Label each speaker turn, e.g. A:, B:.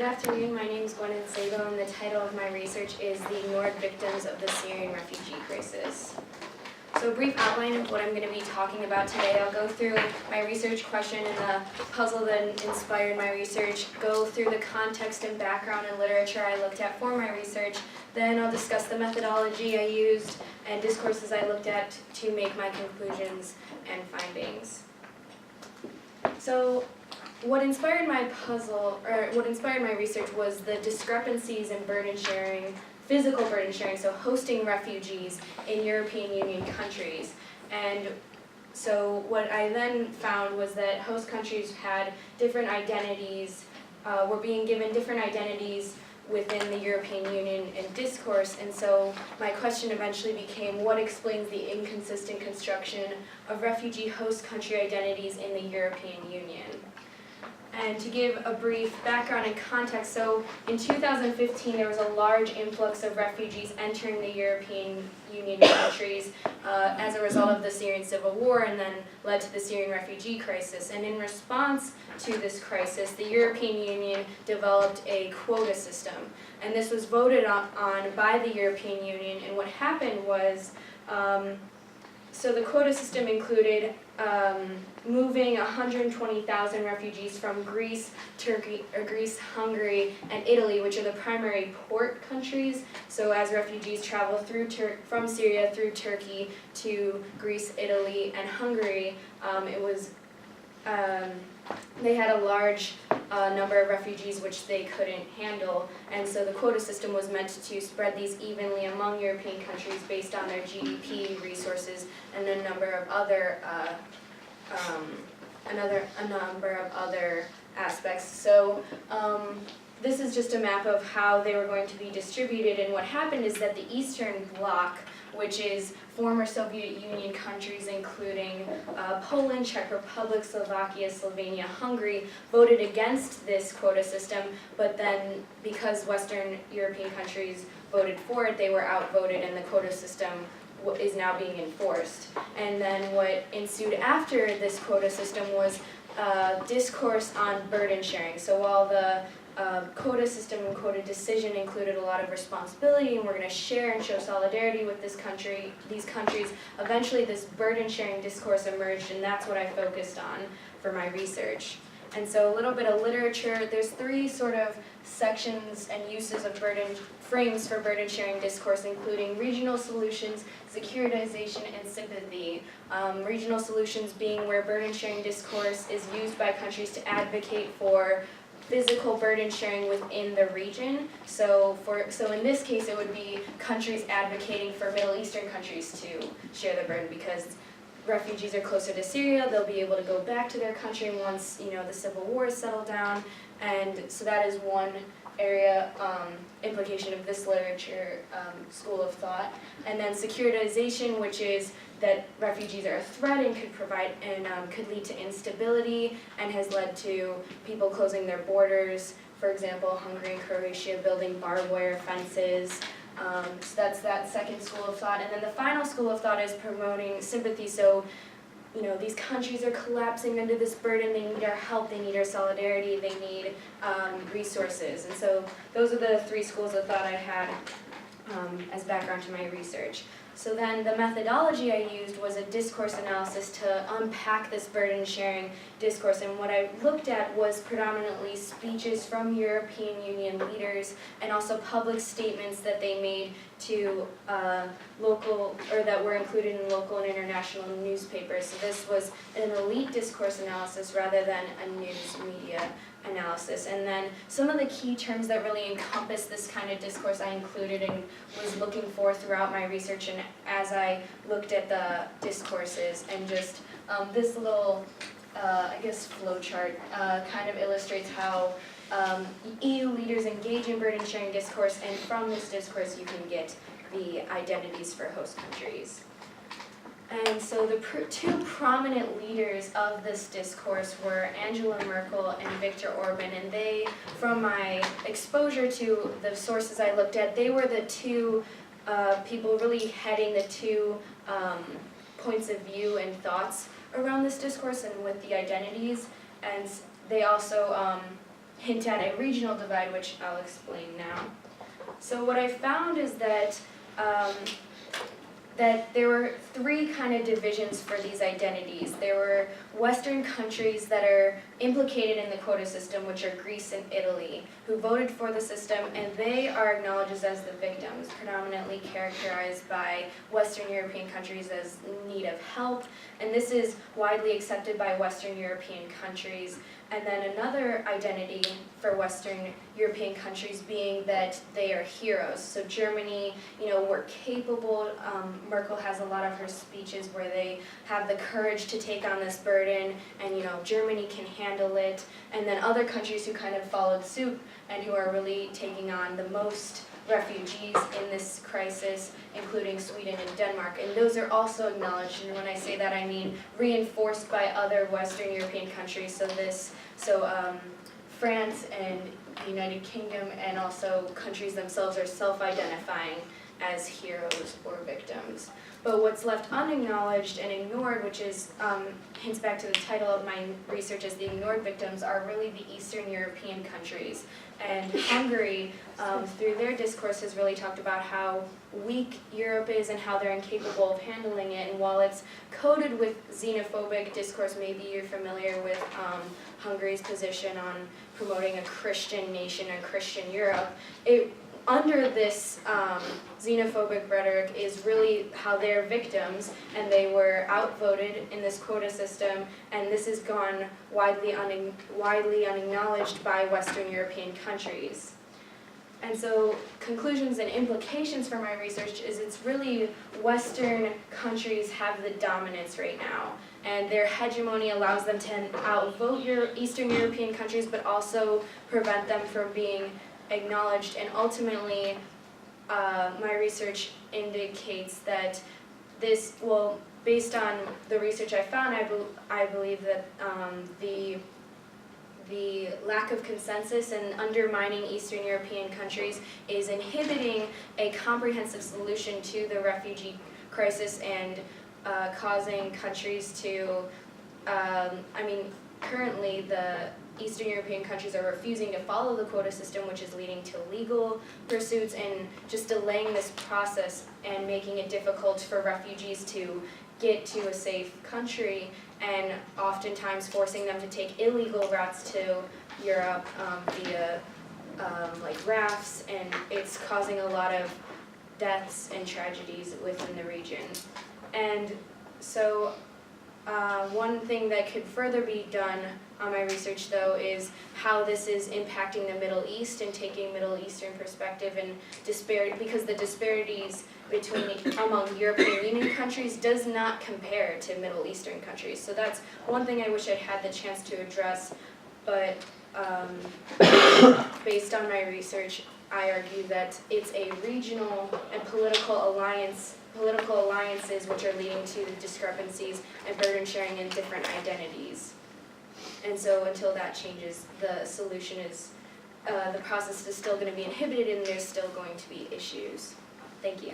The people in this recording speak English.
A: Good afternoon, my name is Gwyneth Sabo, and the title of my research is The Ignored Victims of the Syrian Refugee Crisis. So a brief outline of what I'm going to be talking about today. I'll go through my research question and the puzzle that inspired my research, go through the context and background and literature I looked at for my research, then I'll discuss the methodology I used and discourses I looked at to make my conclusions and findings. So what inspired my research was the discrepancies in burden sharing, physical burden sharing, so hosting refugees in European Union countries. And so what I then found was that host countries had different identities, were being given different identities within the European Union in discourse, and so my question eventually became, what explains the inconsistent construction of refugee host country identities in the European Union? And to give a brief background and context, so in 2015 there was a large influx of refugees entering the European Union countries as a result of the Syrian civil war, and then led to the Syrian refugee crisis. And in response to this crisis, the European Union developed a quota system. And this was voted on by the European Union, and what happened was, so the quota system included moving 120,000 refugees from Greece, Hungary, and Italy, which are the primary port countries. So as refugees travel from Syria through Turkey to Greece, Italy, and Hungary, they had a large number of refugees which they couldn't handle, and so the quota system was meant to spread these evenly among European countries based on their GDP, resources, and a number of other aspects. So this is just a map of how they were going to be distributed, and what happened is that the Eastern Bloc, which is former Soviet Union countries including Poland, Czech Republic, Slovakia, Slovenia, Hungary, voted against this quota system, but then because Western European countries voted for it, they were outvoted, and the quota system is now being enforced. And then what ensued after this quota system was discourse on burden sharing. So while the quota system and quota decision included a lot of responsibility, and we're going to share and show solidarity with these countries, eventually this burden sharing discourse emerged, and that's what I focused on for my research. And so a little bit of literature, there's three sort of sections and uses of frames for burden sharing discourse, including regional solutions, securitization, and sympathy. Regional solutions being where burden sharing discourse is used by countries to advocate for physical burden sharing within the region. So in this case, it would be countries advocating for Middle Eastern countries to share the burden, because refugees are closer to Syria, they'll be able to go back to their country once the civil war is settled down, and so that is one area implication of this literature school of thought. And then securitization, which is that refugees are a threat and could lead to instability, and has led to people closing their borders. For example, Hungary and Croatia building barbed wire fences. So that's that second school of thought. And then the final school of thought is promoting sympathy. So, these countries are collapsing under this burden. They need our help. They need our solidarity. They need resources. And so those are the three schools of thought I had as background to my research. So then the methodology I used was a discourse analysis to unpack this burden sharing discourse, and what I looked at was predominantly speeches from European Union leaders and also public statements that they made to that were included in local and international newspapers. So this was an elite discourse analysis rather than a news media analysis. And then some of the key terms that really encompass this kind of discourse I included and was looking for throughout my research, and as I looked at the discourses, and just this little flow chart kind of illustrates how EU leaders engage in burden sharing discourse, and from this discourse you can get the identities for host countries. And so the two prominent leaders of this discourse were Angela Merkel and Viktor Orban, and they, from my exposure to the sources I looked at, they were the two people really heading the two points of view and thoughts around this discourse and with the identities. And they also hint at a regional divide, which I'll explain now. So what I found is that that there were three kind of divisions for these identities. There were Western countries that are implicated in the quota system, which are Greece and Italy, who voted for the system, and they are acknowledged as the victims, predominantly characterized by Western European countries as in need of help, and this is widely accepted by Western European countries. And then another identity for Western European countries being that they are heroes. So Germany, we're capable. Merkel has a lot of her speeches where they have the courage to take on this burden, and Germany can handle it. And then other countries who kind of followed suit and who are really taking on the most refugees in this crisis, including Sweden and Denmark, and those are also acknowledged. And when I say that, I mean reinforced by other Western European countries. So France and the United Kingdom, and also countries themselves are self-identifying as heroes or victims. But what's left unacknowledged and ignored, which is hints back to the title of my research as the ignored victims, are really the Eastern European countries. And Hungary, through their discourse, has really talked about how weak Europe is and how they're incapable of handling it. And while it's coded with xenophobic discourse, maybe you're familiar with Hungary's position on promoting a Christian nation or Christian Europe, under this xenophobic rhetoric is really how they're victims, and they were outvoted in this quota system, and this has gone widely unacknowledged by Western European countries. And so conclusions and implications for my research is it's really Western countries have the dominance right now, and their hegemony allows them to outvote Eastern European countries, but also prevent them from being acknowledged. And ultimately, my research indicates that this, based on the research I found, I believe that the lack of consensus and undermining Eastern European countries is inhibiting a comprehensive solution to the refugee crisis and causing countries to, currently the Eastern European countries are refusing to follow the quota system, which is leading to legal pursuits and just delaying this process and making it difficult for refugees to get to a safe country, and oftentimes forcing them to take illegal routes to Europe via rafts, and it's causing a lot of deaths and tragedies within the region. And so one thing that could further be done on my research, though, is how this is impacting the Middle East and taking Middle Eastern perspective and disparity, because the disparities among European Union countries does not compare to Middle Eastern countries. So that's one thing I wish I'd had the chance to address, but based on my research, I argue that it's a regional and political alliances which are leading to the discrepancies and burden sharing in different identities. And so until that changes, the solution is, the process is still going to be inhibited and there's still going to be issues. Thank you.